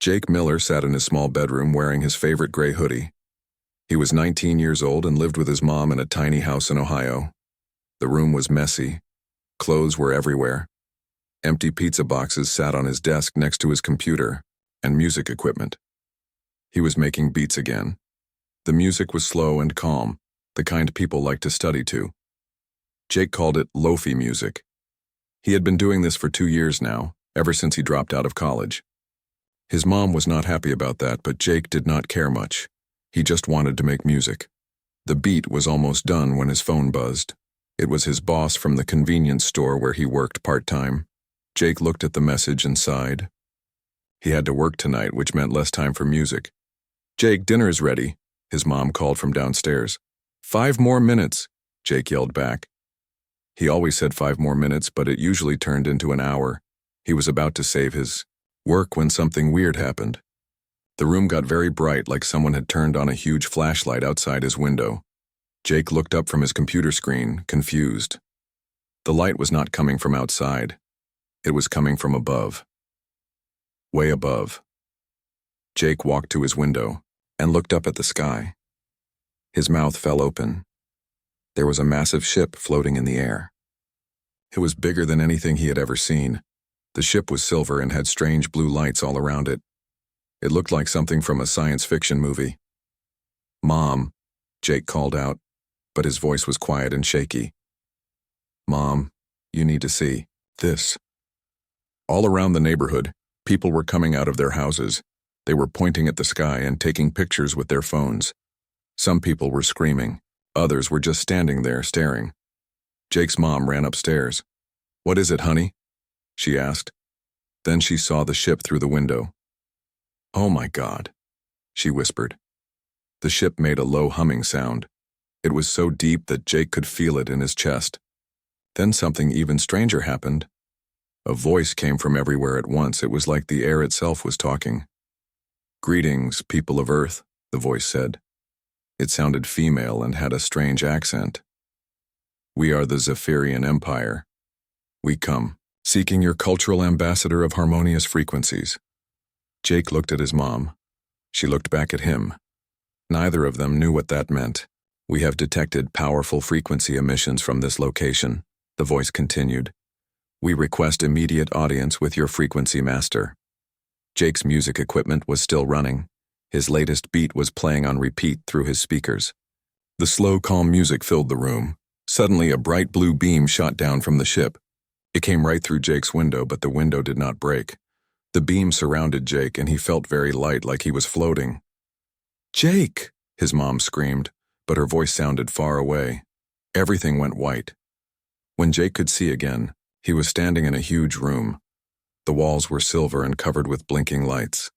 Jake Miller sat in his small bedroom wearing his favorite gray hoodie. He was 19 years old and lived with his mom in a tiny house in Ohio. The room was messy. Clothes were everywhere. Empty pizza boxes sat on his desk next to his computer and music equipment. He was making beats again. The music was slow and calm, the kind people like to study to. Jake called it Lofi music. He had been doing this for 2 years now, ever since he dropped out of college. His mom was not happy about that, but Jake did not care much. He just wanted to make music. The beat was almost done when his phone buzzed. It was his boss from the convenience store where he worked part-time. Jake looked at the message and sighed. He had to work tonight, which meant less time for music. "Jake, dinner is ready," his mom called from downstairs. "5 more minutes," Jake yelled back. He always said 5 more minutes, but it usually turned into an hour. He was about to save his work when something weird happened. The room got very bright, like someone had turned on a huge flashlight outside his window. Jake looked up from his computer screen, confused. The light was not coming from outside. It was coming from above. Way above. Jake walked to his window and looked up at the sky. His mouth fell open. There was a massive ship floating in the air. It was bigger than anything he had ever seen. The ship was silver and had strange blue lights all around it. It looked like something from a science fiction movie. "Mom," Jake called out, but his voice was quiet and shaky. "Mom, you need to see this." All around the neighborhood, people were coming out of their houses. They were pointing at the sky and taking pictures with their phones. Some people were screaming. Others were just standing there staring. Jake's mom ran upstairs. "What is it, honey?" she asked. Then she saw the ship through the window. "Oh my God," she whispered. The ship made a low humming sound. It was so deep that Jake could feel it in his chest. Then something even stranger happened. A voice came from everywhere at once. It was like the air itself was talking. "Greetings, people of Earth," the voice said. It sounded female and had a strange accent. "We are the Zephyrian Empire. We come, seeking your cultural ambassador of harmonious frequencies." Jake looked at his mom. She looked back at him. Neither of them knew what that meant. "We have detected powerful frequency emissions from this location," the voice continued. "We request immediate audience with your frequency master." Jake's music equipment was still running. His latest beat was playing on repeat through his speakers. The slow, calm music filled the room. Suddenly, a bright blue beam shot down from the ship. It came right through Jake's window, but the window did not break. The beam surrounded Jake, and he felt very light, like he was floating. "Jake!" his mom screamed, but her voice sounded far away. Everything went white. When Jake could see again, he was standing in a huge room. The walls were silver and covered with blinking lights.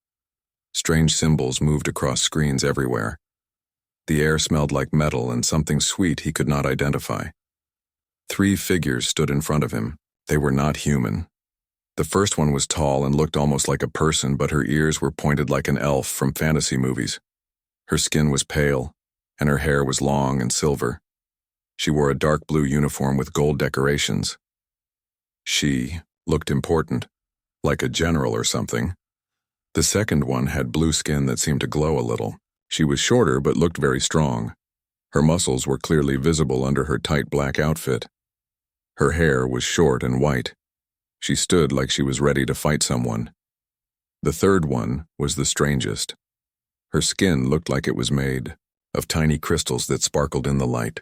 Strange symbols moved across screens everywhere. The air smelled like metal and something sweet he could not identify. 3 figures stood in front of him. They were not human. The first one was tall and looked almost like a person, but her ears were pointed like an elf from fantasy movies. Her skin was pale, and her hair was long and silver. She wore a dark blue uniform with gold decorations. She looked important, like a general or something. The second one had blue skin that seemed to glow a little. She was shorter but looked very strong. Her muscles were clearly visible under her tight black outfit. Her hair was short and white. She stood like she was ready to fight someone. The third one was the strangest. Her skin looked like it was made of tiny crystals that sparkled in the light.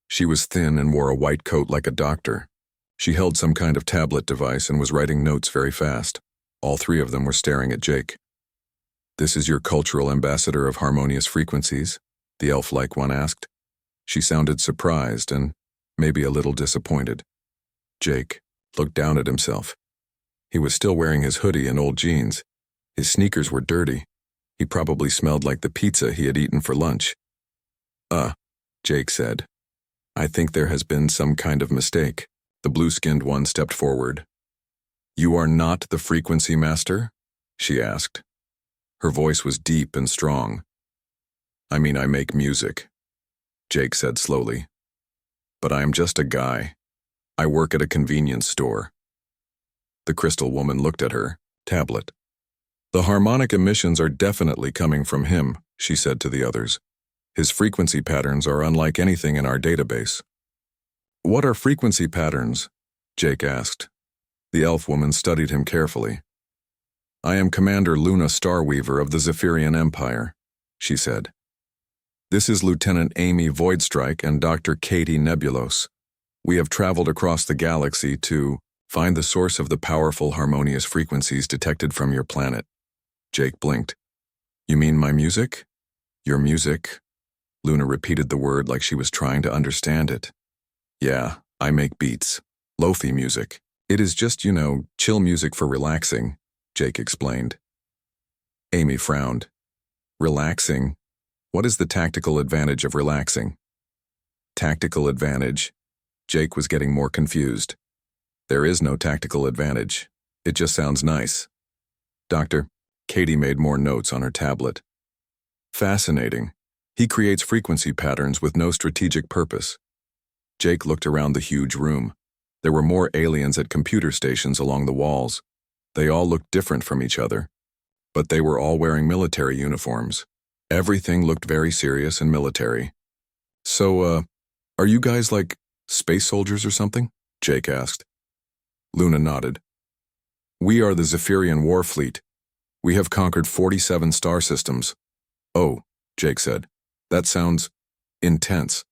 She was thin and wore a white coat like a doctor. She held some kind of tablet device and was writing notes very fast. All 3 of them were staring at Jake. "This is your cultural ambassador of harmonious frequencies?" the elf-like one asked. She sounded surprised and maybe a little disappointed. Jake looked down at himself. He was still wearing his hoodie and old jeans. His sneakers were dirty. He probably smelled like the pizza he had eaten for lunch. Jake said. "I think there has been some kind of mistake." The blue-skinned one stepped forward. "You are not the frequency master?" she asked. Her voice was deep and strong. "I mean, I make music," Jake said slowly. "But I am just a guy. I work at a convenience store." The crystal woman looked at her tablet. The harmonic emissions are definitely coming from him, she said to the others. His frequency patterns are unlike anything in our database. What are frequency patterns? Jake asked. The elf woman studied him carefully. I am Commander Luna Starweaver of the Zephyrian Empire, she said. This is Lieutenant Amy Voidstrike and Dr. Katie Nebulos. We have traveled across the galaxy to find the source of the powerful harmonious frequencies detected from your planet. Jake blinked. You mean my music? Your music? Luna repeated the word like she was trying to understand it. Yeah, I make beats. Lofi music. It is just, chill music for relaxing, Jake explained. Amy frowned. Relaxing? What is the tactical advantage of relaxing? Tactical advantage? Jake was getting more confused. There is no tactical advantage. It just sounds nice. Doctor, Katie made more notes on her tablet. Fascinating. He creates frequency patterns with no strategic purpose. Jake looked around the huge room. There were more aliens at computer stations along the walls. They all looked different from each other, but they were all wearing military uniforms. Everything looked very serious and military. So, are you guys like space soldiers or something? Jake asked. Luna nodded. We are the Zephyrian War Fleet. We have conquered 47 star systems. Oh, Jake said. That sounds intense.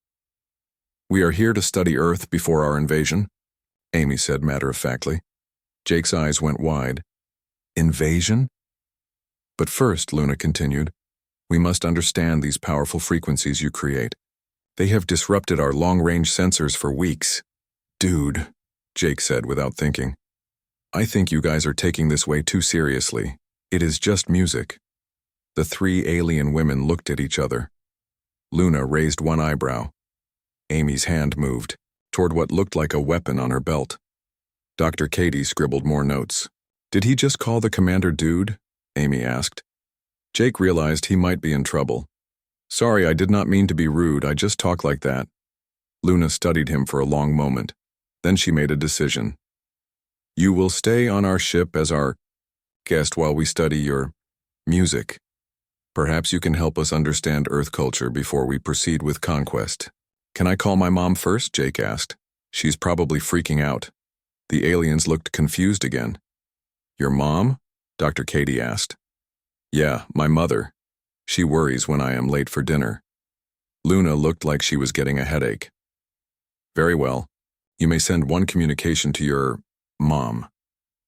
We are here to study Earth before our invasion, Amy said matter-of-factly. Jake's eyes went wide. Invasion? But first, Luna continued, we must understand these powerful frequencies you create. They have disrupted our long-range sensors for weeks. Dude, Jake said without thinking. I think you guys are taking this way too seriously. It is just music. The three alien women looked at each other. Luna raised one eyebrow. Amy's hand moved toward what looked like a weapon on her belt. Dr. Katie scribbled more notes. Did he just call the commander dude? Amy asked. Jake realized he might be in trouble. Sorry, I did not mean to be rude, I just talk like that. Luna studied him for a long moment. Then she made a decision. You will stay on our ship as our guest while we study your music. Perhaps you can help us understand Earth culture before we proceed with conquest. Can I call my mom first? Jake asked. She's probably freaking out. The aliens looked confused again. Your mom? Dr. Katie asked. Yeah, my mother. She worries when I am late for dinner. Luna looked like she was getting a headache. Very well. You may send one communication to your mom.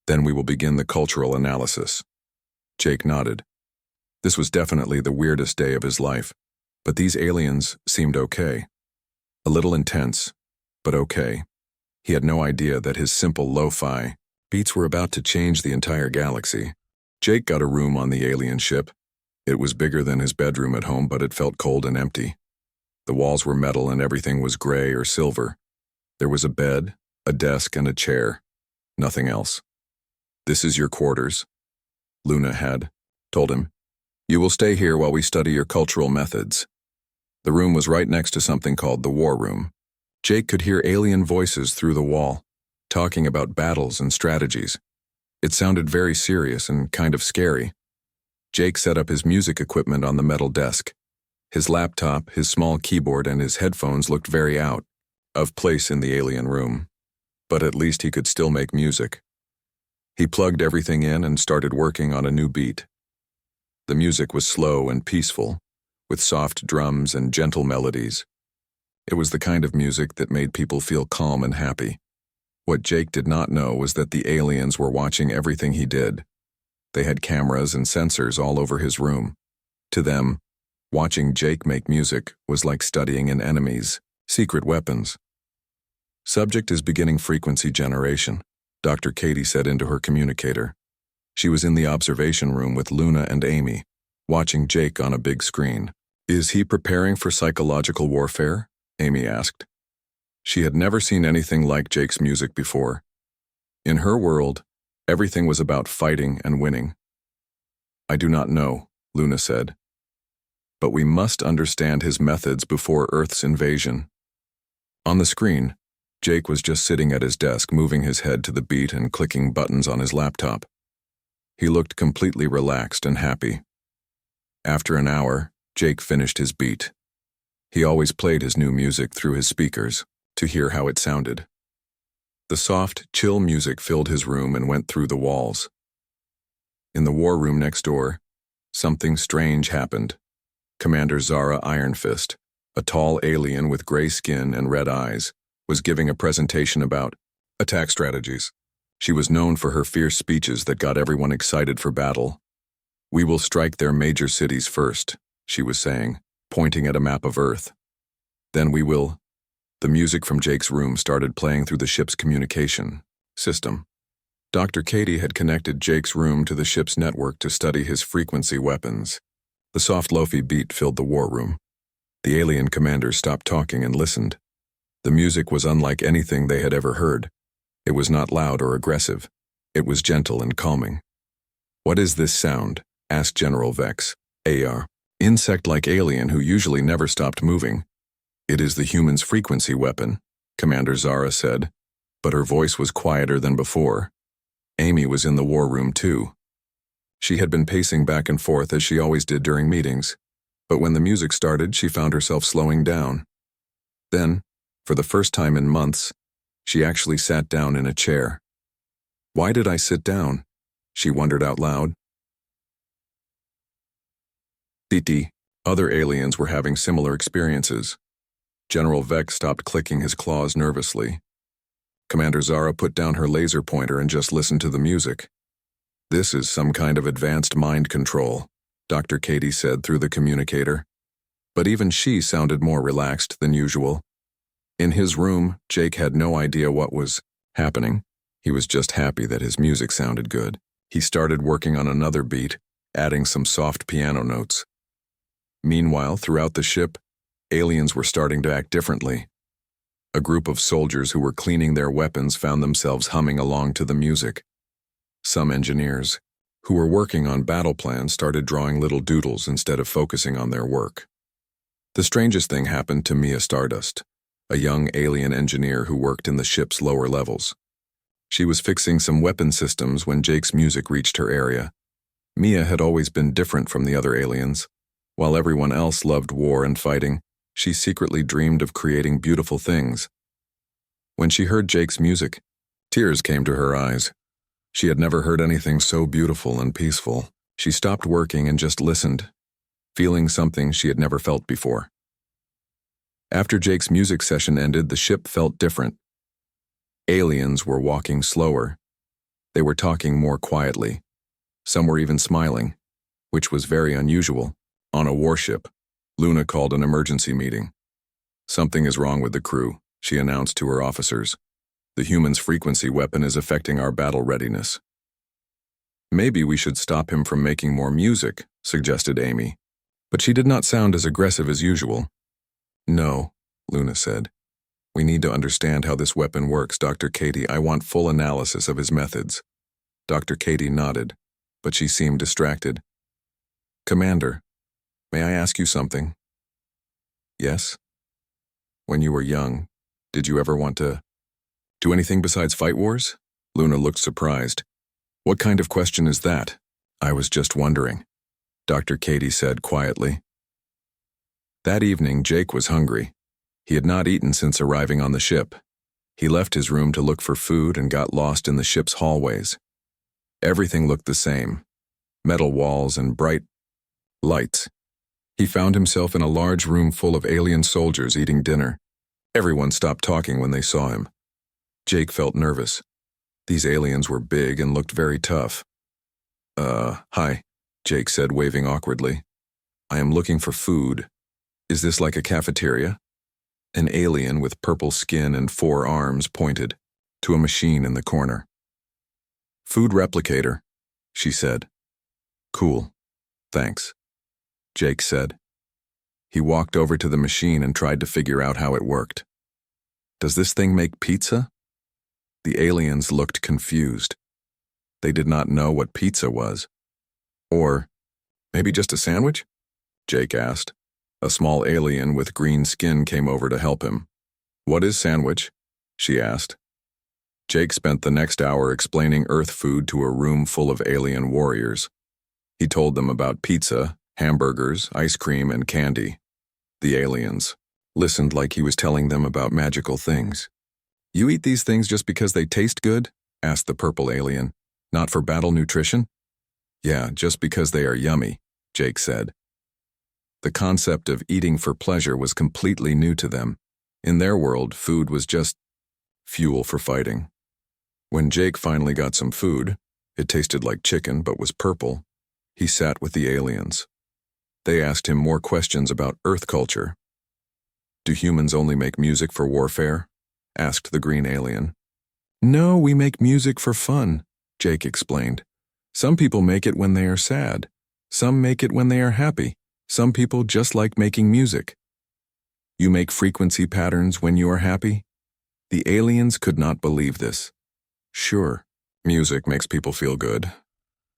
Then we will begin the cultural analysis. Jake nodded. This was definitely the weirdest day of his life, but these aliens seemed okay. A little intense, but okay. He had no idea that his simple lo-fi beats were about to change the entire galaxy. Jake got a room on the alien ship. It was bigger than his bedroom at home, but it felt cold and empty. The walls were metal and everything was gray or silver. There was a bed, a desk, and a chair. Nothing else. This is your quarters, Luna had told him. You will stay here while we study your cultural methods. The room was right next to something called the War Room. Jake could hear alien voices through the wall, talking about battles and strategies. It sounded very serious and kind of scary. Jake set up his music equipment on the metal desk. His laptop, his small keyboard, and his headphones looked very out of place in the alien room. But at least he could still make music. He plugged everything in and started working on a new beat. The music was slow and peaceful, with soft drums and gentle melodies. It was the kind of music that made people feel calm and happy. What Jake did not know was that the aliens were watching everything he did. They had cameras and sensors all over his room. To them, watching Jake make music was like studying an enemy's secret weapons. Subject is beginning frequency generation, Dr. Katie said into her communicator. She was in the observation room with Luna and Amy, watching Jake on a big screen. Is he preparing for psychological warfare? Amy asked. She had never seen anything like Jake's music before. In her world, everything was about fighting and winning. I do not know, Luna said. But we must understand his methods before Earth's invasion. On the screen, Jake was just sitting at his desk, moving his head to the beat and clicking buttons on his laptop. He looked completely relaxed and happy. After an hour, Jake finished his beat. He always played his new music through his speakers to hear how it sounded. The soft, chill music filled his room and went through the walls. In the war room next door, something strange happened. Commander Zara Ironfist, a tall alien with gray skin and red eyes, was giving a presentation about attack strategies. She was known for her fierce speeches that got everyone excited for battle. "We will strike their major cities first," she was saying, pointing at a map of Earth. "Then we will—" The music from Jake's room started playing through the ship's communication system. Dr. Katie had connected Jake's room to the ship's network to study his frequency weapons. The soft Lofi beat filled the war room. The alien commanders stopped talking and listened. The music was unlike anything they had ever heard. It was not loud or aggressive. It was gentle and calming. "What is this sound?" asked General Vex, AR, insect-like alien who usually never stopped moving. "It is the human's frequency weapon," Commander Zara said, but her voice was quieter than before. Amy was in the war room too. She had been pacing back and forth as she always did during meetings, but when the music started, she found herself slowing down. Then, for the first time in months, she actually sat down in a chair. "Why did I sit down?" she wondered out loud. Other aliens were having similar experiences. General Vex stopped clicking his claws nervously. Commander Zara put down her laser pointer and just listened to the music. "This is some kind of advanced mind control," Dr. Katie said through the communicator. But even she sounded more relaxed than usual. In his room, Jake had no idea what was happening. He was just happy that his music sounded good. He started working on another beat, adding some soft piano notes. Meanwhile, throughout the ship, aliens were starting to act differently. A group of soldiers who were cleaning their weapons found themselves humming along to the music. Some engineers, who were working on battle plans, started drawing little doodles instead of focusing on their work. The strangest thing happened to Mia Stardust, a young alien engineer who worked in the ship's lower levels. She was fixing some weapon systems when Jake's music reached her area. Mia had always been different from the other aliens. While everyone else loved war and fighting, she secretly dreamed of creating beautiful things. When she heard Jake's music, tears came to her eyes. She had never heard anything so beautiful and peaceful. She stopped working and just listened, feeling something she had never felt before. After Jake's music session ended, the ship felt different. Aliens were walking slower. They were talking more quietly. Some were even smiling, which was very unusual. On a warship, Luna called an emergency meeting. "Something is wrong with the crew," she announced to her officers. "The human's frequency weapon is affecting our battle readiness." "Maybe we should stop him from making more music," suggested Amy. But she did not sound as aggressive as usual. "No," Luna said. "We need to understand how this weapon works, Dr. Katie. I want full analysis of his methods." Dr. Katie nodded, but she seemed distracted. "Commander, may I ask you something?" "Yes?" "When you were young, did you ever want to do anything besides fight wars?" Luna looked surprised. "What kind of question is that?" "I was just wondering," Dr. Katie said quietly. That evening, Jake was hungry. He had not eaten since arriving on the ship. He left his room to look for food and got lost in the ship's hallways. Everything looked the same: metal walls and bright lights. He found himself in a large room full of alien soldiers eating dinner. Everyone stopped talking when they saw him. Jake felt nervous. These aliens were big and looked very tough. Hi," Jake said, waving awkwardly. "I am looking for food. Is this like a cafeteria?" An alien with purple skin and 4 arms pointed to a machine in the corner. "Food replicator," she said. "Cool. Thanks," Jake said. He walked over to the machine and tried to figure out how it worked. "Does this thing make pizza?" The aliens looked confused. They did not know what pizza was. "Or maybe just a sandwich?" Jake asked. A small alien with green skin came over to help him. "What is sandwich?" she asked. Jake spent the next hour explaining Earth food to a room full of alien warriors. He told them about pizza, hamburgers, ice cream, and candy. The aliens listened like he was telling them about magical things. "You eat these things just because they taste good?" asked the purple alien. "Not for battle nutrition?" "Yeah, just because they are yummy," Jake said. The concept of eating for pleasure was completely new to them. In their world, food was just fuel for fighting. When Jake finally got some food, it tasted like chicken but was purple, he sat with the aliens. They asked him more questions about Earth culture. "Do humans only make music for warfare?" asked the green alien. "No, we make music for fun," Jake explained. "Some people make it when they are sad. Some make it when they are happy. Some people just like making music." "You make frequency patterns when you are happy?" The aliens could not believe this. "Sure, music makes people feel good."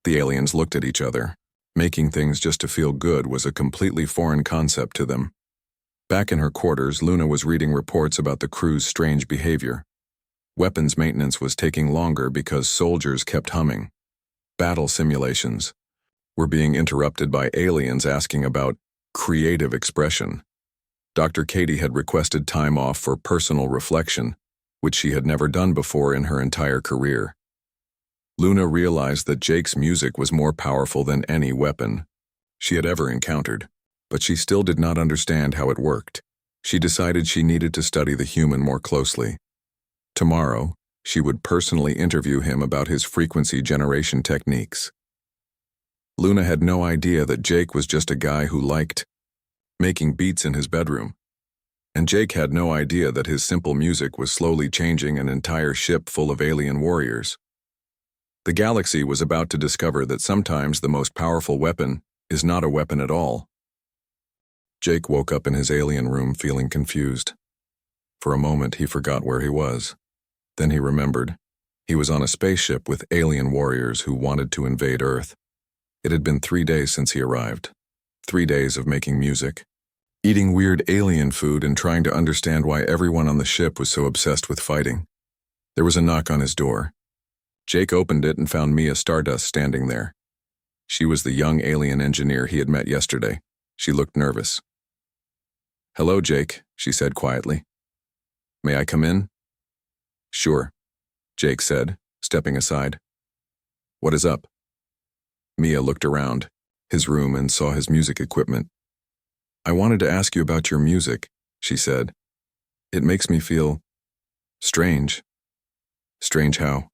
The aliens looked at each other. Making things just to feel good was a completely foreign concept to them. Back in her quarters, Luna was reading reports about the crew's strange behavior. Weapons maintenance was taking longer because soldiers kept humming. Battle simulations were being interrupted by aliens asking about creative expression. Dr. Katie had requested time off for personal reflection, which she had never done before in her entire career. Luna realized that Jake's music was more powerful than any weapon she had ever encountered, but she still did not understand how it worked. She decided she needed to study the human more closely. Tomorrow, she would personally interview him about his frequency generation techniques. Luna had no idea that Jake was just a guy who liked making beats in his bedroom. And Jake had no idea that his simple music was slowly changing an entire ship full of alien warriors. The galaxy was about to discover that sometimes the most powerful weapon is not a weapon at all. Jake woke up in his alien room feeling confused. For a moment, he forgot where he was. Then he remembered. He was on a spaceship with alien warriors who wanted to invade Earth. It had been 3 days since he arrived. 3 days of making music, eating weird alien food, and trying to understand why everyone on the ship was so obsessed with fighting. There was a knock on his door. Jake opened it and found Mia Stardust standing there. She was the young alien engineer he had met yesterday. She looked nervous. "Hello, Jake," she said quietly. "May I come in?" "Sure," Jake said, stepping aside. "What is up?" Mia looked around his room and saw his music equipment. "I wanted to ask you about your music," she said. "It makes me feel strange." "Strange how?"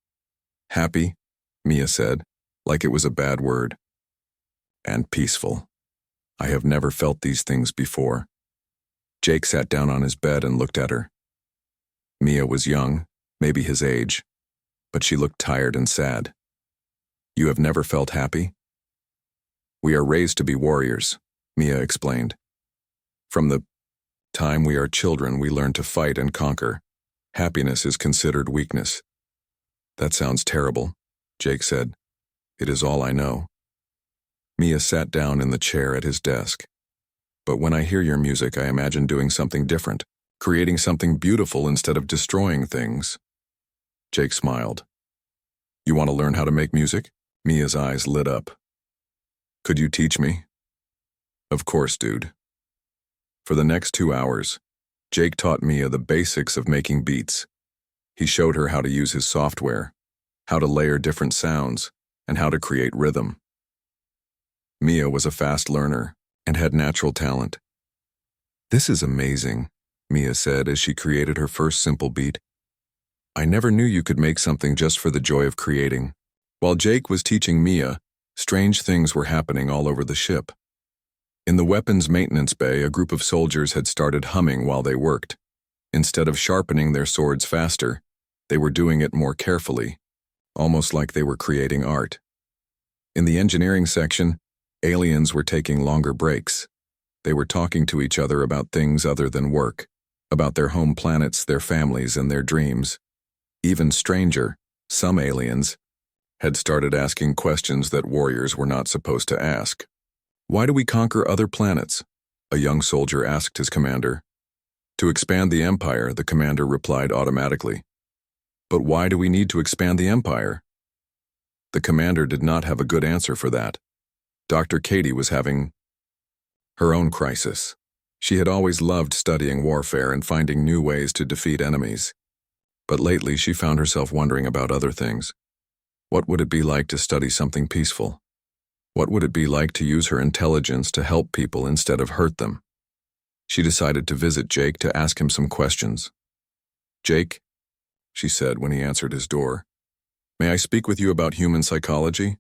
"Happy," Mia said, like it was a bad word. "And peaceful. I have never felt these things before." Jake sat down on his bed and looked at her. Mia was young, maybe his age, but she looked tired and sad. "You have never felt happy?" "We are raised to be warriors," Mia explained. "From the time we are children, we learn to fight and conquer. Happiness is considered weakness." "That sounds terrible," Jake said. "It is all I know." Mia sat down in the chair at his desk. "But when I hear your music, I imagine doing something different, creating something beautiful instead of destroying things." Jake smiled. "You want to learn how to make music?" Mia's eyes lit up. "Could you teach me?" "Of course, dude." For the next 2 hours, Jake taught Mia the basics of making beats. He showed her how to use his software, how to layer different sounds, and how to create rhythm. Mia was a fast learner and had natural talent. "This is amazing," Mia said as she created her first simple beat. "I never knew you could make something just for the joy of creating." While Jake was teaching Mia, strange things were happening all over the ship. In the weapons maintenance bay, a group of soldiers had started humming while they worked. Instead of sharpening their swords faster, they were doing it more carefully, almost like they were creating art. In the engineering section, aliens were taking longer breaks. They were talking to each other about things other than work, about their home planets, their families, and their dreams. Even stranger, some aliens had started asking questions that warriors were not supposed to ask. "Why do we conquer other planets?" a young soldier asked his commander. "To expand the empire," the commander replied automatically. But why do we need to expand the Empire? The commander did not have a good answer for that. Dr. Katie was having her own crisis. She had always loved studying warfare and finding new ways to defeat enemies. But lately she found herself wondering about other things. What would it be like to study something peaceful? What would it be like to use her intelligence to help people instead of hurt them? She decided to visit Jake to ask him some questions. "Jake," she said when he answered his door, "may I speak with you about human psychology?"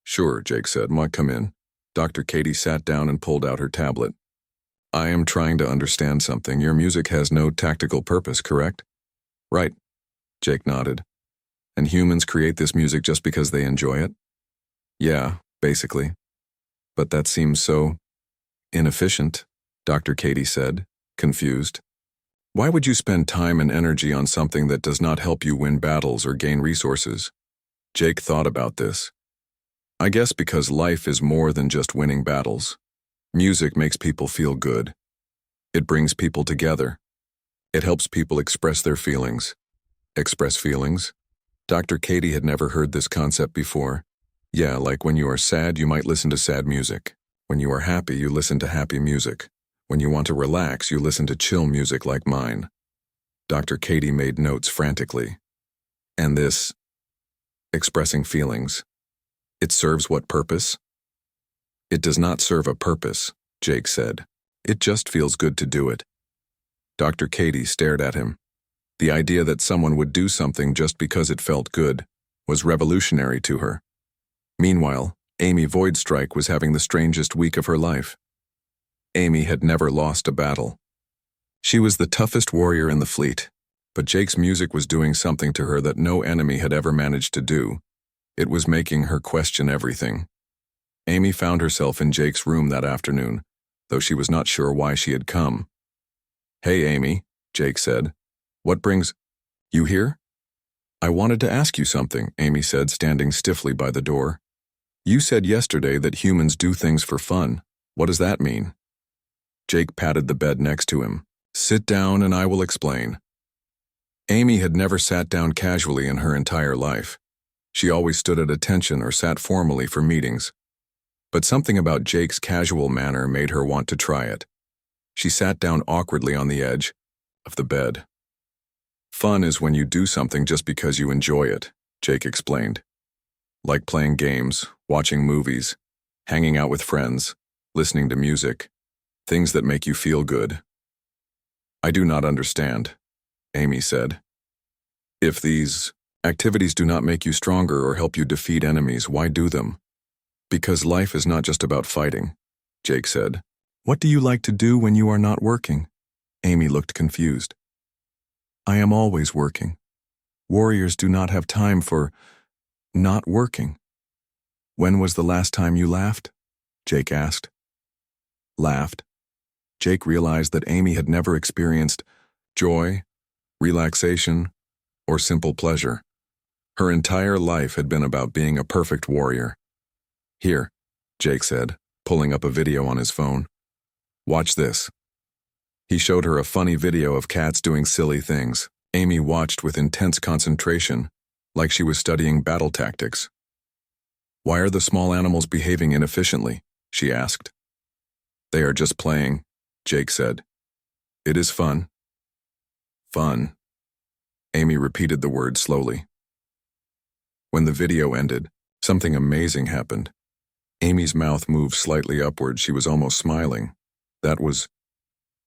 "Sure," Jake said. "Might come in." Dr. Katie sat down and pulled out her tablet. "I am trying to understand something. Your music has no tactical purpose, correct?" "Right," Jake nodded. "And humans create this music just because they enjoy it?" "Yeah, basically. But that seems so inefficient," Dr. Katie said, confused. "Why would you spend time and energy on something that does not help you win battles or gain resources?" Jake thought about this. "I guess because life is more than just winning battles. Music makes people feel good. It brings people together. It helps people express their feelings." Express feelings? Dr. Katie had never heard this concept before. Yeah, like when you are sad, you might listen to sad music. When you are happy, you listen to happy music. When you want to relax, you listen to chill music like mine. Dr. Katie made notes frantically. And this, expressing feelings, it serves what purpose? "It does not serve a purpose," Jake said. "It just feels good to do it." Dr. Katie stared at him. The idea that someone would do something just because it felt good was revolutionary to her. Meanwhile, Amy Voidstrike was having the strangest week of her life. Amy had never lost a battle. She was the toughest warrior in the fleet, but Jake's music was doing something to her that no enemy had ever managed to do. It was making her question everything. Amy found herself in Jake's room that afternoon, though she was not sure why she had come. "Hey, Amy," Jake said. "What brings you here?" "I wanted to ask you something," Amy said, standing stiffly by the door. "You said yesterday that humans do things for fun. What does that mean?" Jake patted the bed next to him. "Sit down and I will explain." Amy had never sat down casually in her entire life. She always stood at attention or sat formally for meetings. But something about Jake's casual manner made her want to try it. She sat down awkwardly on the edge of the bed. "Fun is when you do something just because you enjoy it," Jake explained. "Like playing games, watching movies, hanging out with friends, listening to music, things that make you feel good." "I do not understand," Amy said. "If these activities do not make you stronger or help you defeat enemies, why do them?" "Because life is not just about fighting," Jake said. "What do you like to do when you are not working?" Amy looked confused. "I am always working. Warriors do not have time for not working." "When was the last time you laughed?" Jake asked. Laughed? Jake realized that Amy had never experienced joy, relaxation, or simple pleasure. Her entire life had been about being a perfect warrior. "Here," Jake said, pulling up a video on his phone. "Watch this." He showed her a funny video of cats doing silly things. Amy watched with intense concentration, like she was studying battle tactics. "Why are the small animals behaving inefficiently?" she asked. "They are just playing," Jake said. "It is fun." "Fun." Amy repeated the word slowly. When the video ended, something amazing happened. Amy's mouth moved slightly upward. She was almost smiling. "That was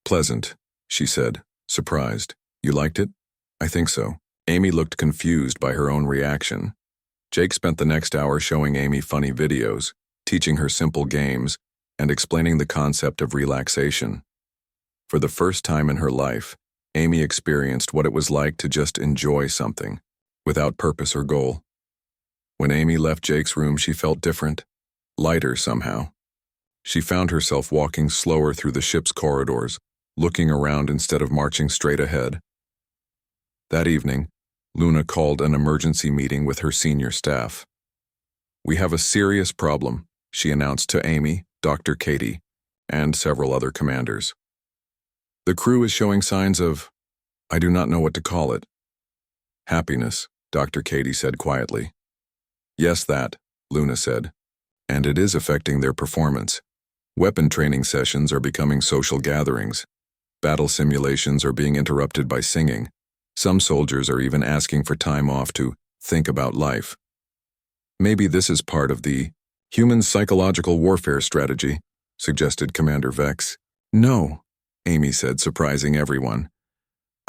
pleasant," she said, surprised. "You liked it?" "I think so." Amy looked confused by her own reaction. Jake spent the next hour showing Amy funny videos, teaching her simple games, and explaining the concept of relaxation. For the first time in her life, Amy experienced what it was like to just enjoy something, without purpose or goal. When Amy left Jake's room, she felt different, lighter somehow. She found herself walking slower through the ship's corridors, looking around instead of marching straight ahead. That evening, Luna called an emergency meeting with her senior staff. "We have a serious problem," she announced to Amy, Dr. Katie, and several other commanders. "The crew is showing signs of, I do not know what to call it." Happiness, Dr. Katie said quietly. Yes, that, Luna said. And it is affecting their performance. Weapon training sessions are becoming social gatherings. Battle simulations are being interrupted by singing. Some soldiers are even asking for time off to think about life. Maybe this is part of the human psychological warfare strategy, suggested Commander Vex. No, Amy said, surprising everyone.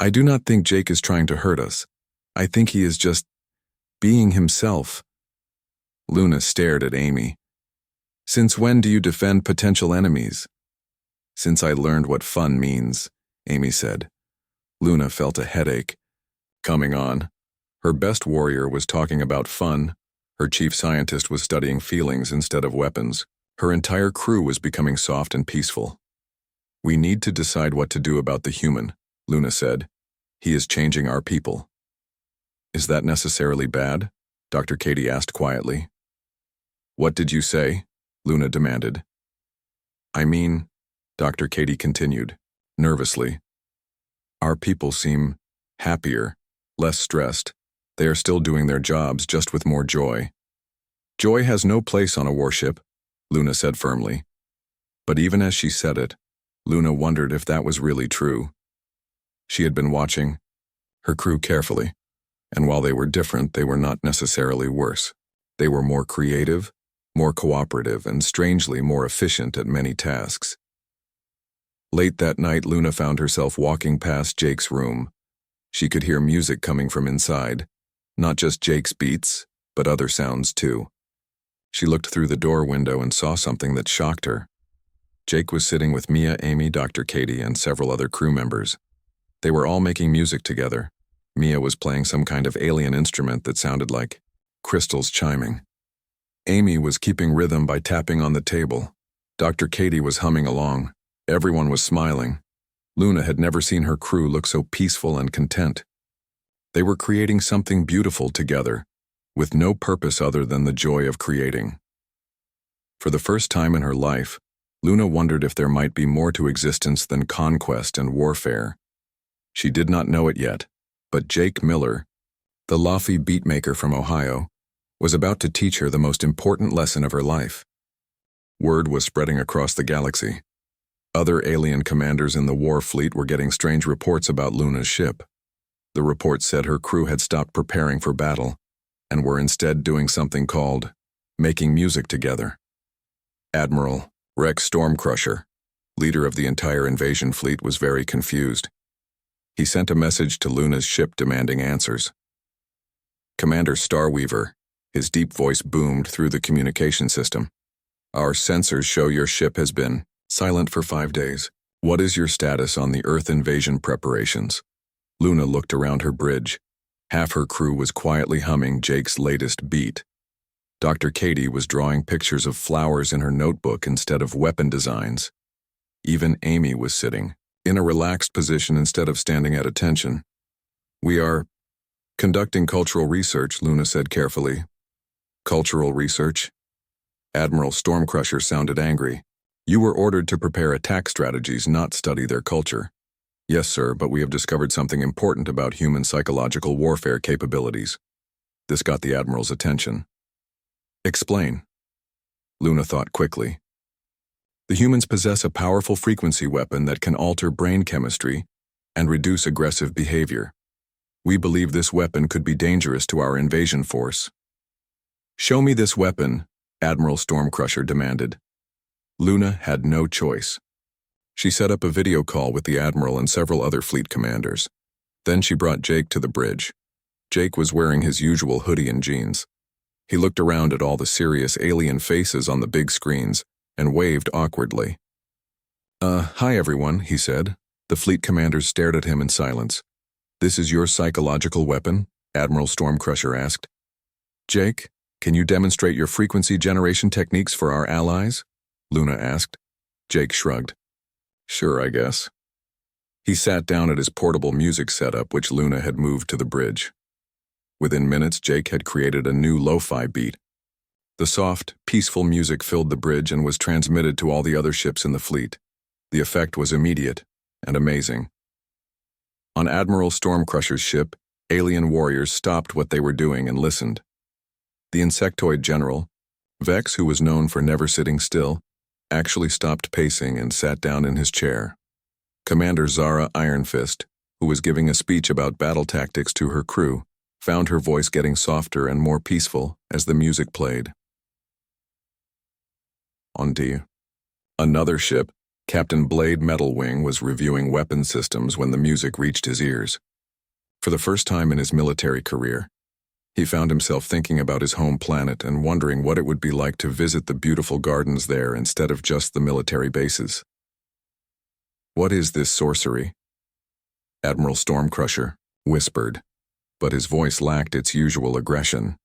I do not think Jake is trying to hurt us. I think he is just being himself. Luna stared at Amy. Since when do you defend potential enemies? Since I learned what fun means, Amy said. Luna felt a headache coming on. Her best warrior was talking about fun. Her chief scientist was studying feelings instead of weapons. Her entire crew was becoming soft and peaceful. We need to decide what to do about the human, Luna said. He is changing our people. Is that necessarily bad? Dr. Katie asked quietly. What did you say? Luna demanded. I mean, Dr. Katie continued, nervously. Our people seem happier, less stressed. They are still doing their jobs, just with more joy. Joy has no place on a warship, Luna said firmly. But even as she said it, Luna wondered if that was really true. She had been watching her crew carefully, and while they were different, they were not necessarily worse. They were more creative, more cooperative, and strangely more efficient at many tasks. Late that night, Luna found herself walking past Jake's room. She could hear music coming from inside, not just Jake's beats, but other sounds too. She looked through the door window and saw something that shocked her. Jake was sitting with Mia, Amy, Dr. Katie, and several other crew members. They were all making music together. Mia was playing some kind of alien instrument that sounded like crystals chiming. Amy was keeping rhythm by tapping on the table. Dr. Katie was humming along. Everyone was smiling. Luna had never seen her crew look so peaceful and content. They were creating something beautiful together, with no purpose other than the joy of creating. For the first time in her life, Luna wondered if there might be more to existence than conquest and warfare. She did not know it yet, but Jake Miller, the Lofi beatmaker from Ohio, was about to teach her the most important lesson of her life. Word was spreading across the galaxy. Other alien commanders in the war fleet were getting strange reports about Luna's ship. The reports said her crew had stopped preparing for battle and were instead doing something called making music together. Admiral Rex Stormcrusher, leader of the entire invasion fleet, was very confused. He sent a message to Luna's ship demanding answers. Commander Starweaver, his deep voice boomed through the communication system. Our sensors show your ship has been silent for 5 days. What is your status on the Earth invasion preparations? Luna looked around her bridge. Half her crew was quietly humming Jake's latest beat. Dr. Katie was drawing pictures of flowers in her notebook instead of weapon designs. Even Amy was sitting in a relaxed position instead of standing at attention. We are conducting cultural research, Luna said carefully. Cultural research? Admiral Stormcrusher sounded angry. You were ordered to prepare attack strategies, not study their culture. Yes, sir, but we have discovered something important about human psychological warfare capabilities. This got the Admiral's attention. Explain. Luna thought quickly. The humans possess a powerful frequency weapon that can alter brain chemistry and reduce aggressive behavior. We believe this weapon could be dangerous to our invasion force. Show me this weapon, Admiral Stormcrusher demanded. Luna had no choice. She set up a video call with the Admiral and several other fleet commanders. Then she brought Jake to the bridge. Jake was wearing his usual hoodie and jeans. He looked around at all the serious alien faces on the big screens and waved awkwardly. Hi everyone, he said. The fleet commanders stared at him in silence. This is your psychological weapon? Admiral Stormcrusher asked. Jake, can you demonstrate your frequency generation techniques for our allies? Luna asked. Jake shrugged. Sure, I guess. He sat down at his portable music setup, which Luna had moved to the bridge. Within minutes, Jake had created a new lo-fi beat. The soft, peaceful music filled the bridge and was transmitted to all the other ships in the fleet. The effect was immediate and amazing. On Admiral Stormcrusher's ship, Alien warriors stopped what they were doing and listened. The insectoid general, Vex, who was known for never sitting still, actually stopped pacing and sat down in his chair. Commander Zara Ironfist, who was giving a speech about battle tactics to her crew, found her voice getting softer and more peaceful as the music played. On to another ship, Captain Blade Metalwing was reviewing weapon systems when the music reached his ears. For the first time in his military career, he found himself thinking about his home planet and wondering what it would be like to visit the beautiful gardens there instead of just the military bases. "What is this sorcery?" Admiral Stormcrusher whispered, but his voice lacked its usual aggression.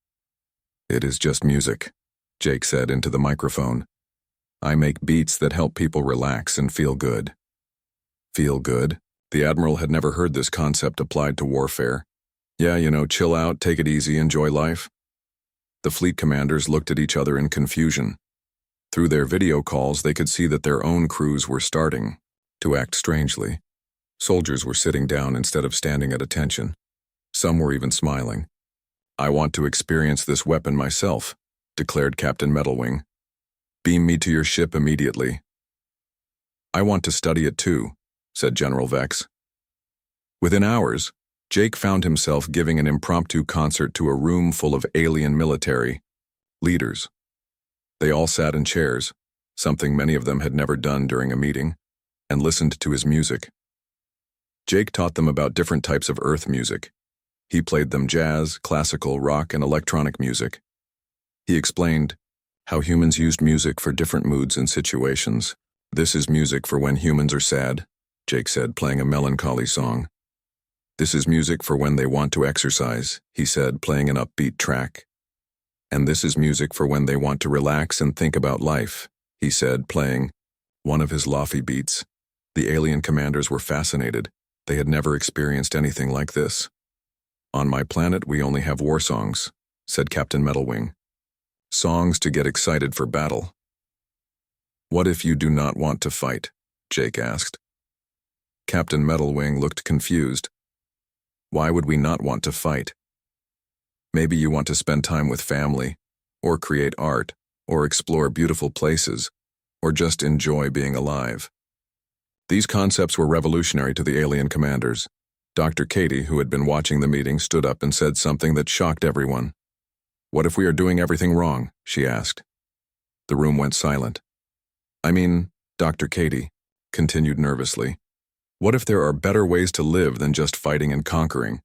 "It is just music," Jake said into the microphone. "I make beats that help people relax and feel good." Feel good? The Admiral had never heard this concept applied to warfare. Yeah, chill out, take it easy, enjoy life. The fleet commanders looked at each other in confusion. Through their video calls, they could see that their own crews were starting to act strangely. Soldiers were sitting down instead of standing at attention. Some were even smiling. "I want to experience this weapon myself," declared Captain Metalwing. "Beam me to your ship immediately." "I want to study it too," said General Vex. Within hours, Jake found himself giving an impromptu concert to a room full of alien military leaders. They all sat in chairs, something many of them had never done during a meeting, and listened to his music. Jake taught them about different types of Earth music. He played them jazz, classical, rock, and electronic music. He explained how humans used music for different moods and situations. "This is music for when humans are sad," Jake said, playing a melancholy song. "This is music for when they want to exercise," he said, playing an upbeat track. "And this is music for when they want to relax and think about life," he said, playing one of his Lofi beats. The alien commanders were fascinated. They had never experienced anything like this. "On my planet, we only have war songs," said Captain Metalwing. "Songs to get excited for battle." "What if you do not want to fight?" Jake asked. Captain Metalwing looked confused. "Why would we not want to fight? Maybe you want to spend time with family, or create art, or explore beautiful places, or just enjoy being alive." These concepts were revolutionary to the alien commanders. Dr. Katie, who had been watching the meeting, stood up and said something that shocked everyone. "What if we are doing everything wrong?" she asked. The room went silent. Dr. Katie continued nervously. "What if there are better ways to live than just fighting and conquering?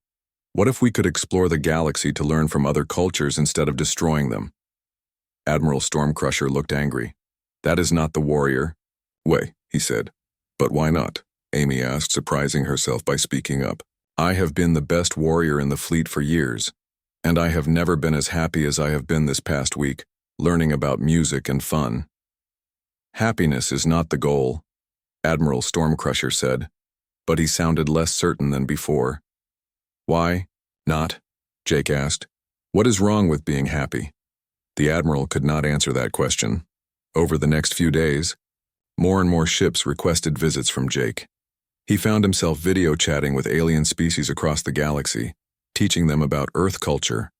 What if we could explore the galaxy to learn from other cultures instead of destroying them?" Admiral Stormcrusher looked angry. "That is not the warrior way," he said. "But why not?" Amy asked, surprising herself by speaking up. "I have been the best warrior in the fleet for years, and I have never been as happy as I have been this past week, learning about music and fun." "Happiness is not the goal," Admiral Stormcrusher said, but he sounded less certain than before. "Why not?" Jake asked. "What is wrong with being happy?" The Admiral could not answer that question. Over the next few days, more and more ships requested visits from Jake. He found himself video chatting with alien species across the galaxy, teaching them about Earth culture.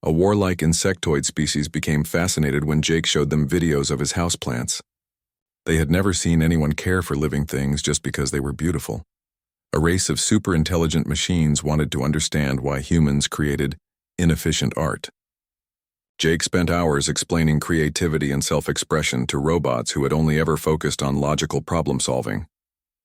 A warlike insectoid species became fascinated when Jake showed them videos of his houseplants. They had never seen anyone care for living things just because they were beautiful. A race of super-intelligent machines wanted to understand why humans created inefficient art. Jake spent hours explaining creativity and self-expression to robots who had only ever focused on logical problem-solving.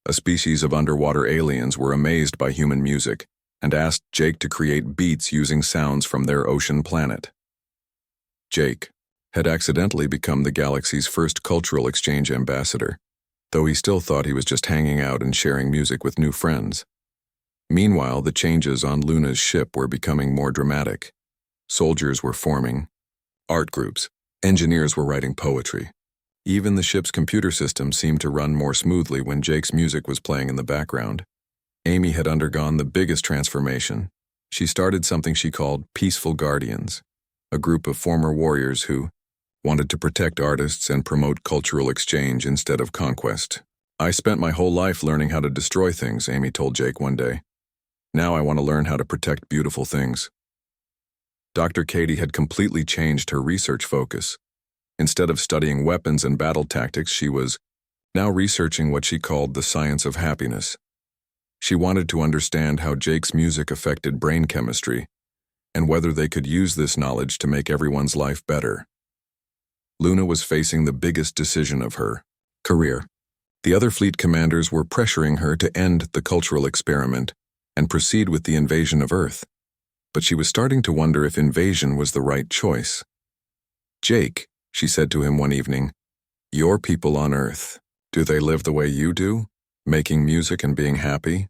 A species of underwater aliens were amazed by human music and asked Jake to create beats using sounds from their ocean planet. Jake had accidentally become the galaxy's first cultural exchange ambassador, though he still thought he was just hanging out and sharing music with new friends. Meanwhile, the changes on Luna's ship were becoming more dramatic. Soldiers were forming art groups. Engineers were writing poetry. Even the ship's computer system seemed to run more smoothly when Jake's music was playing in the background. Amy had undergone the biggest transformation. She started something she called Peaceful Guardians, a group of former warriors who wanted to protect artists and promote cultural exchange instead of conquest. "I spent my whole life learning how to destroy things," Amy told Jake one day. Now I want to learn how to protect beautiful things. Dr. Katie had completely changed her research focus. Instead of studying weapons and battle tactics, she was now researching what she called the science of happiness. She wanted to understand how Jake's music affected brain chemistry, and whether they could use this knowledge to make everyone's life better. Luna was facing the biggest decision of her career. The other fleet commanders were pressuring her to end the cultural experiment and proceed with the invasion of Earth. But she was starting to wonder if invasion was the right choice. "Jake," she said to him one evening, "your people on Earth, do they live the way you do, making music and being happy?"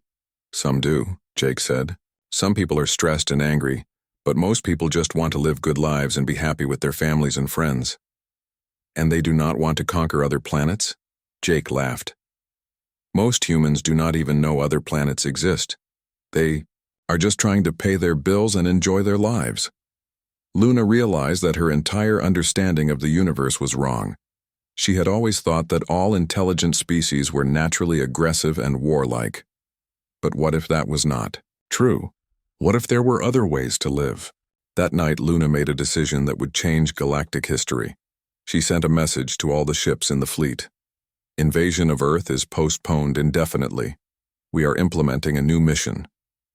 "Some do," Jake said. "Some people are stressed and angry, but most people just want to live good lives and be happy with their families and friends." "And they do not want to conquer other planets?" Jake laughed. "Most humans do not even know other planets exist. They are just trying to pay their bills and enjoy their lives." Luna realized that her entire understanding of the universe was wrong. She had always thought that all intelligent species were naturally aggressive and warlike. But what if that was not true? What if there were other ways to live? That night, Luna made a decision that would change galactic history. She sent a message to all the ships in the fleet. "Invasion of Earth is postponed indefinitely. We are implementing a new mission: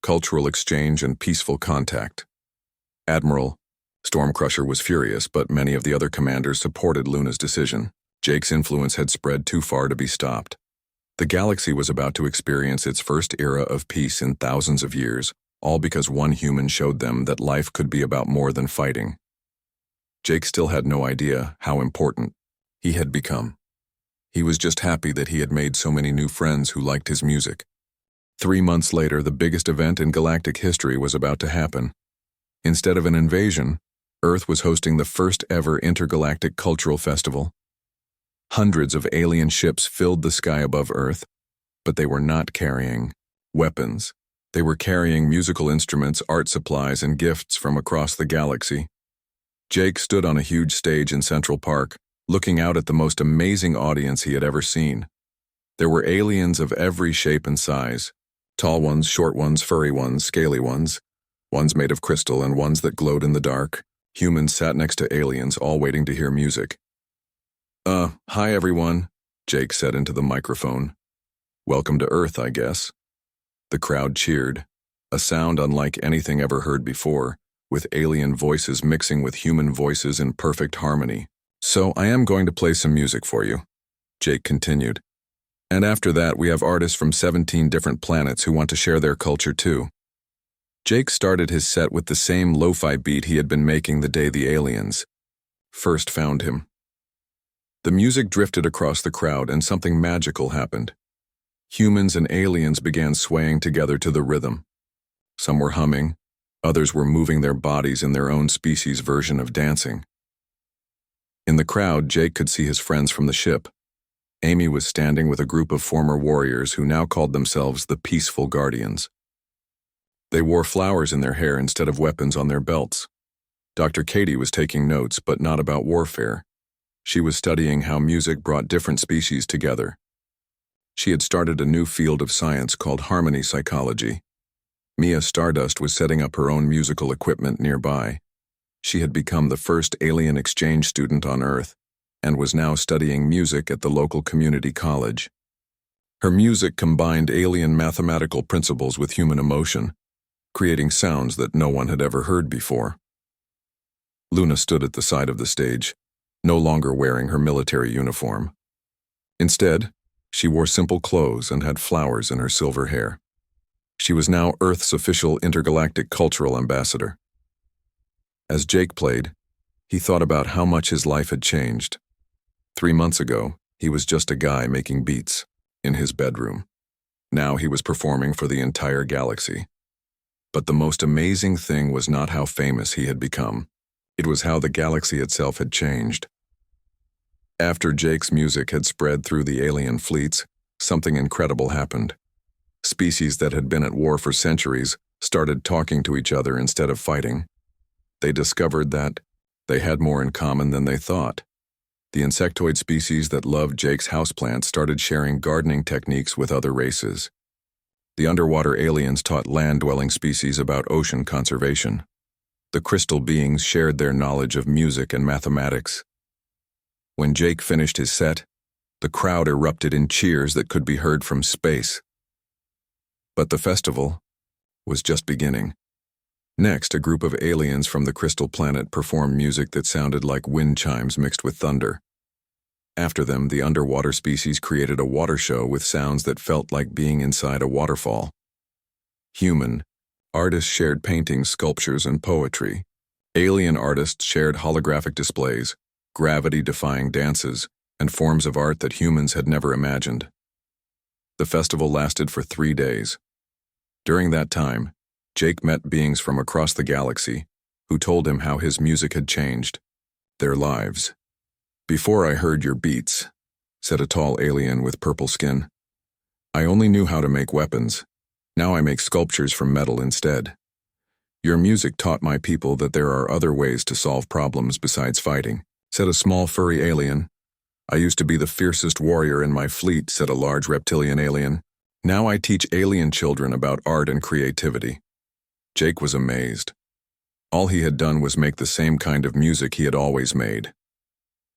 cultural exchange and peaceful contact." Admiral Stormcrusher was furious, but many of the other commanders supported Luna's decision. Jake's influence had spread too far to be stopped. The galaxy was about to experience its first era of peace in thousands of years, all because one human showed them that life could be about more than fighting. Jake still had no idea how important he had become. He was just happy that he had made so many new friends who liked his music. 3 months later, the biggest event in galactic history was about to happen. Instead of an invasion, Earth was hosting the first ever intergalactic cultural festival. Hundreds of alien ships filled the sky above Earth, but they were not carrying weapons. They were carrying musical instruments, art supplies, and gifts from across the galaxy. Jake stood on a huge stage in Central Park, looking out at the most amazing audience he had ever seen. There were aliens of every shape and size: tall ones, short ones, furry ones, scaly ones made of crystal and ones that glowed in the dark. Humans sat next to aliens, all waiting to hear music. Hi everyone," Jake said into the microphone. "Welcome to Earth, I guess." The crowd cheered, a sound unlike anything ever heard before, with alien voices mixing with human voices in perfect harmony. "So I am going to play some music for you," Jake continued. "And after that, we have artists from 17 different planets who want to share their culture too." Jake started his set with the same lo-fi beat he had been making the day the aliens first found him. The music drifted across the crowd and something magical happened. Humans and aliens began swaying together to the rhythm. Some were humming, others were moving their bodies in their own species' version of dancing. In the crowd, Jake could see his friends from the ship. Amy was standing with a group of former warriors who now called themselves the Peaceful Guardians. They wore flowers in their hair instead of weapons on their belts. Dr. Katie was taking notes, but not about warfare. She was studying how music brought different species together. She had started a new field of science called harmony psychology. Mia Stardust was setting up her own musical equipment nearby. She had become the first alien exchange student on Earth and was now studying music at the local community college. Her music combined alien mathematical principles with human emotion, creating sounds that no one had ever heard before. Luna stood at the side of the stage, no longer wearing her military uniform. Instead, she wore simple clothes and had flowers in her silver hair. She was now Earth's official intergalactic cultural ambassador. As Jake played, he thought about how much his life had changed. 3 months ago, he was just a guy making beats in his bedroom. Now he was performing for the entire galaxy. But the most amazing thing was not how famous he had become. It was how the galaxy itself had changed. After Jake's music had spread through the alien fleets, something incredible happened. Species that had been at war for centuries started talking to each other instead of fighting. They discovered that they had more in common than they thought. The insectoid species that loved Jake's houseplants started sharing gardening techniques with other races. The underwater aliens taught land-dwelling species about ocean conservation. The crystal beings shared their knowledge of music and mathematics. When Jake finished his set, the crowd erupted in cheers that could be heard from space. But the festival was just beginning. Next, a group of aliens from the crystal planet performed music that sounded like wind chimes mixed with thunder. After them, the underwater species created a water show with sounds that felt like being inside a waterfall. Human artists shared paintings, sculptures, and poetry. Alien artists shared holographic displays, gravity-defying dances, and forms of art that humans had never imagined. The festival lasted for 3 days. During that time, Jake met beings from across the galaxy who told him how his music had changed their lives. "Before I heard your beats," said a tall alien with purple skin, "I only knew how to make weapons. Now I make sculptures from metal instead. Your music taught my people that there are other ways to solve problems besides fighting," said a small furry alien. "I used to be the fiercest warrior in my fleet," said a large reptilian alien. "Now I teach alien children about art and creativity." Jake was amazed. All he had done was make the same kind of music he had always made.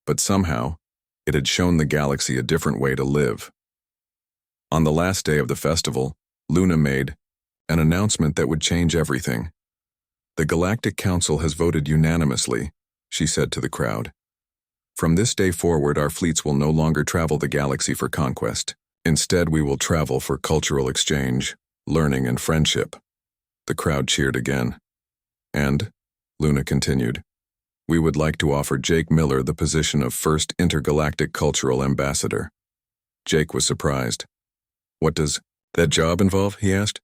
But somehow, it had shown the galaxy a different way to live. On the last day of the festival, Luna made an announcement that would change everything. "The Galactic Council has voted unanimously," she said to the crowd. "From this day forward, our fleets will no longer travel the galaxy for conquest. Instead, we will travel for cultural exchange, learning, and friendship." The crowd cheered again. "And," Luna continued, "we would like to offer Jake Miller the position of first intergalactic cultural ambassador." Jake was surprised. "What does that job involve?" he asked.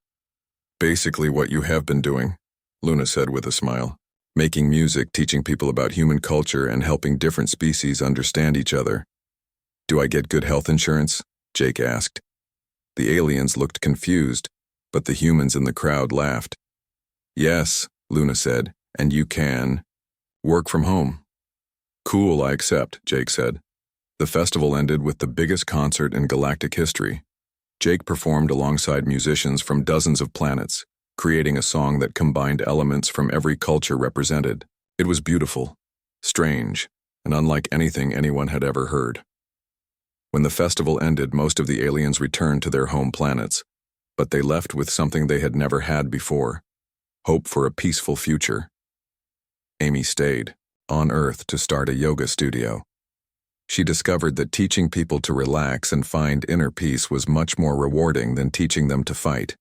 "Basically what you have been doing," Luna said with a smile. "Making music, teaching people about human culture, and helping different species understand each other." "Do I get good health insurance?" Jake asked. The aliens looked confused, but the humans in the crowd laughed. "Yes," Luna said, "and you can work from home." "Cool, I accept," Jake said. The festival ended with the biggest concert in galactic history. Jake performed alongside musicians from dozens of planets, creating a song that combined elements from every culture represented. It was beautiful, strange, and unlike anything anyone had ever heard. When the festival ended, most of the aliens returned to their home planets, but they left with something they had never had before: hope for a peaceful future. Amy stayed on Earth to start a yoga studio. She discovered that teaching people to relax and find inner peace was much more rewarding than teaching them to fight.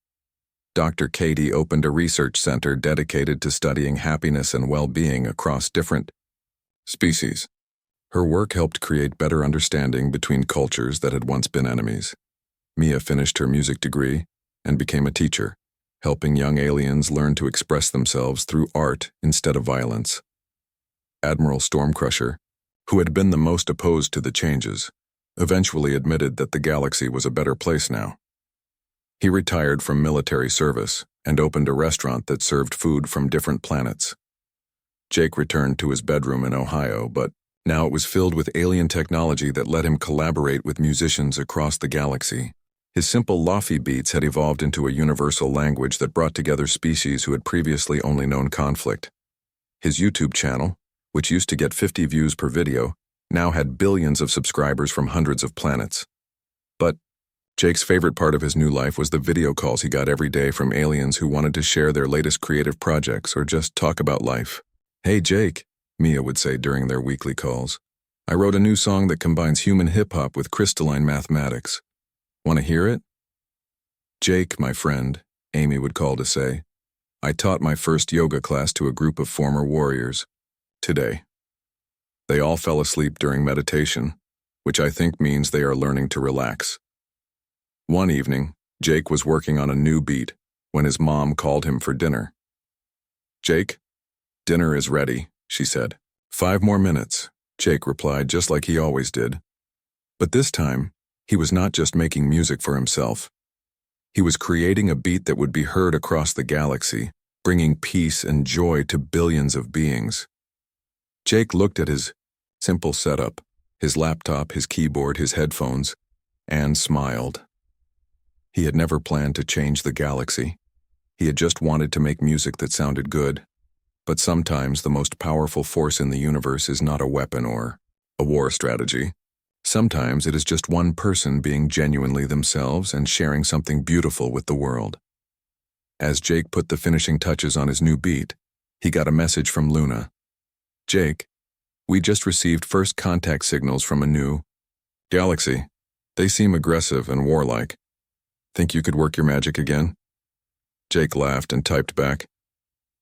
Dr. Katie opened a research center dedicated to studying happiness and well-being across different species. Her work helped create better understanding between cultures that had once been enemies. Mia finished her music degree and became a teacher, helping young aliens learn to express themselves through art instead of violence. Admiral Stormcrusher, who had been the most opposed to the changes, eventually admitted that the galaxy was a better place now. He retired from military service and opened a restaurant that served food from different planets. Jake returned to his bedroom in Ohio, but now it was filled with alien technology that let him collaborate with musicians across the galaxy. His simple Lofi beats had evolved into a universal language that brought together species who had previously only known conflict. His YouTube channel, which used to get 50 views per video, now had billions of subscribers from hundreds of planets. But Jake's favorite part of his new life was the video calls he got every day from aliens who wanted to share their latest creative projects or just talk about life. "Hey Jake," Mia would say during their weekly calls, "I wrote a new song that combines human hip-hop with crystalline mathematics. Want to hear it?" "Jake, my friend," Amy would call to say, "I taught my first yoga class to a group of former warriors today. They all fell asleep during meditation, which I think means they are learning to relax." One evening, Jake was working on a new beat when his mom called him for dinner. "Jake, dinner is ready," she said. "5 more minutes," Jake replied, just like he always did. But this time, he was not just making music for himself. He was creating a beat that would be heard across the galaxy, bringing peace and joy to billions of beings. Jake looked at his simple setup, his laptop, his keyboard, his headphones, and smiled. He had never planned to change the galaxy. He had just wanted to make music that sounded good. But sometimes the most powerful force in the universe is not a weapon or a war strategy. Sometimes it is just one person being genuinely themselves and sharing something beautiful with the world. As Jake put the finishing touches on his new beat, he got a message from Luna. "Jake, we just received first contact signals from a new galaxy. They seem aggressive and warlike. Think you could work your magic again?" Jake laughed and typed back,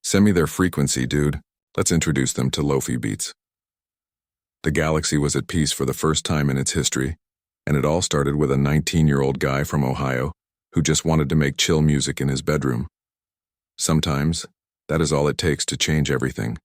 "Send me their frequency, dude. Let's introduce them to Lofi beats." The galaxy was at peace for the first time in its history, and it all started with a 19-year-old guy from Ohio who just wanted to make chill music in his bedroom. Sometimes, that is all it takes to change everything.